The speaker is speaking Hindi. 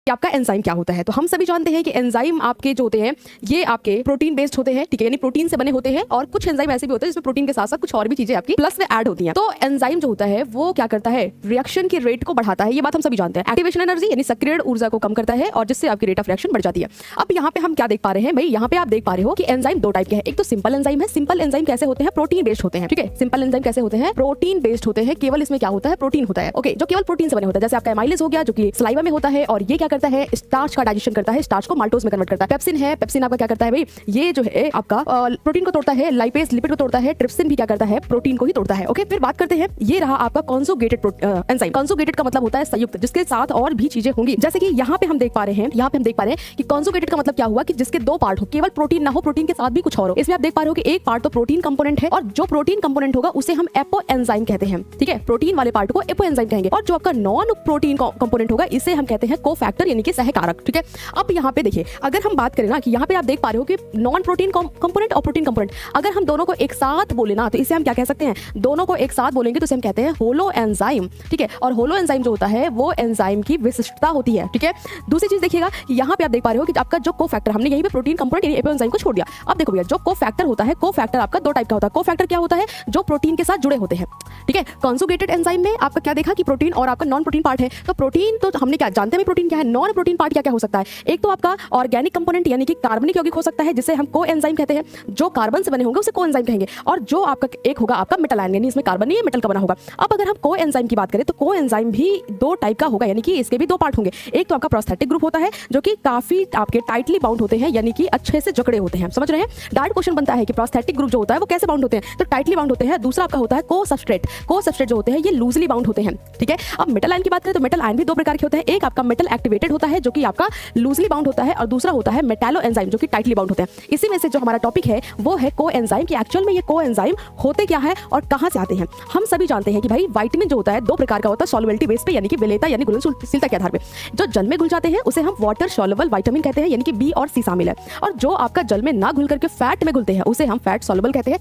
कि आपका एंजाइम क्या होता है। तो हम सभी जानते हैं कि एंजाइम आपके जो होते हैं ये आपके प्रोटीन बेस्ड होते हैं, ठीक है, यानी प्रोटीन से बने होते हैं। और कुछ एंजाइम ऐसे भी होते हैं जिसमें प्रोटीन के साथ साथ कुछ और भी चीजें आपकी प्लस में ऐड होती हैं। तो एंजाइम जो होता है वो क्या करता है, रिएक्शन की रेट को बढ़ाता है, ये बात हम सभी जानते हैं। एक्टिवेशन एनर्जी यानी सक्रिय ऊर्जा को कम करता है और जिससे आपकी रेट ऑफ रिएक्शन बढ़ जाती है। अब यहाँ पे हम क्या देख पा रहे हैं भाई, यहाँ पे आप देख पा रहे हो कि एंजाइम दो टाइप के हैं। एक तो सिंपल एंजाइम है। सिंपल एंजाइम कैसे होते हैं, प्रोटीन बेस्ड होते हैं, ठीक है। सिंपल एंजाइम कैसे होते हैं, प्रोटीन बेस्ड होते हैं। केवल इसमें क्या होता है, प्रोटीन होता है, ओके, जो केवल प्रोटीन से बने होता है। जैसे आपका एमाइलेज हो गया जो कि सलाइवा में होता है और ये क्या करता है, स्टार्च का डाइजेशन करता है, स्टार्च को माल्टोज में कन्वर्ट करता है। पेप्सिन है, पेप्सिन आपका क्या करता है भाई, ये जो है आपका प्रोटीन को तोड़ता है, लाइपेज लिपिड को तोड़ता है, ट्रिप्सिन भी क्या करता है, प्रोटीन को ही तोड़ता है, ओके। फिर बात करते हैं, ये रहा आपका कॉन्जुगेटेड एंजाइम। कॉन्जुगेटेड का मतलब होता है संयुक्त, जिसके साथ और भी चीजें होंगी। जैसे कि यहाँ पे हम देख पा रहे हैं, कि कॉन्जुगेटेड का मतलब क्या हुआ कि जिसके दो पार्ट हो, केवल प्रोटीन ना हो, प्रोटीन के साथ भी कुछ और हो। इसमें आप देख पा रहे हो कि एक पार्ट तो प्रोटीन कंपोनेंट है और जो प्रोटीन कंपोनेंट होगा उसे हम एपो एंजाइम कहते हैं, ठीक है। प्रोटीन वाले पार्ट को एपो एंजाइम कहेंगे और जो आपका नॉन प्रोटीन कंपोनेंट होगा इसे हम कहते हैं कोफैक्टर यानी कि सहकारक, ठीक है। अब यहाँ पे देखिए, अगर हम बात करें ना कि यहाँ पे आप देख पा रहे हो कि नॉन प्रोटीन कंपोनेंट और प्रोटीन कंपोनेंट, अगर हम दोनों को एक साथ बोले ना तो इसे हम क्या कह सकते हैं, दोनों को एक साथ बोलेंगे तो इसे हम कहते हैं होलो एंजाइम, ठीक है। और होलो एंजाइम जो होता है वो एंजाइम की विशिष्टता होती है, ठीक है। दूसरी चीज देखिएगा, यहाँ पे आप देख पा रहे हो कि आपका जो कोफैक्टर, हमने यहीं पे प्रोटीन कंपोनेंट यानी एपो एंजाइम को छोड़ दिया। अब देखो भैया, जो कोफैक्टर होता है, कोफैक्टर आपका दो टाइप का होता है। कोफैक्टर क्या होता है, जो प्रोटीन के साथ जुड़े होते हैं, ठीक है। कॉन्जुगेटेड एंजाइम में आपका क्या देखा कि प्रोटीन और आपका नॉन प्रोटीन पार्ट है। तो प्रोटीन तो हमने क्या जानते हैं, प्रोटीन क्या है, नॉन प्रोटीन पार्ट क्या क्या हो सकता है। एक तो आपका ऑर्गेनिक कंपोनेंट यानी कि कार्बनिक यौगिक हो सकता है जिसे हम को एंजाइम कहते हैं। जो कार्बन से बने होंगे उसे को एंजाइम कहेंगे। और जो आपका एक होगा आपका मेटल आयन, यानी इसमें कार्बन नहीं है, मेटल का बना होगा। अब अगर हम को एंजाइम की बात करें तो को एंजाइम भी दो टाइप का होगा, यानी कि इसके भी दो पार्ट होंगे। एक तो आपका प्रोस्थेटिक ग्रुप होता है जो कि काफी आपके टाइटली बाउंड होते हैं, यानी कि अच्छे से जकड़े होते हैं, समझ रहे हैं। डायरेक्ट क्वेश्चन बनता है कि प्रोस्थेटिक ग्रुप जो होता है वो कैसे बाउंड होते हैं, तो टाइटली बाउंड होते हैं। दूसरा आपका होता है को सबस्ट्रेट। को सबस्ट्रेट जो होते हैं ये लूजली बाउंड होते हैं, ठीक है। अब मेटल आयन की बात करें तो मेटल आयन भी दो प्रकार के होते हैं। एक आपका मेटल एक्टिवेटेड होता है जो कि आपका लूजली बाउंड होता है और दूसरा होता है मेटालो एंजाइम जो कि टाइटली बाउंड होते हैं। इसी में से जो हमारा टॉपिक है वो है को एंजाइम, कि एक्चुअल में ये को एंजाइम होते क्या है और कहां से आते हैं। हम सभी जानते हैं कि भाई विटामिन जो होता है दो प्रकार का होता है, सॉल्युबिलिटी बेस पे यानी कि विलेयता यानी घुलनशीलता के आधार पे। जो जल में घुल जाते हैं उसे हम वाटर सॉल्युबल विटामिन कहते हैं, यानी कि बी और सी शामिल है। और जो आपका जल में ना घुल करके फैट में घुलते हैं उसे हम फैट सॉल्युबल कहते हैं,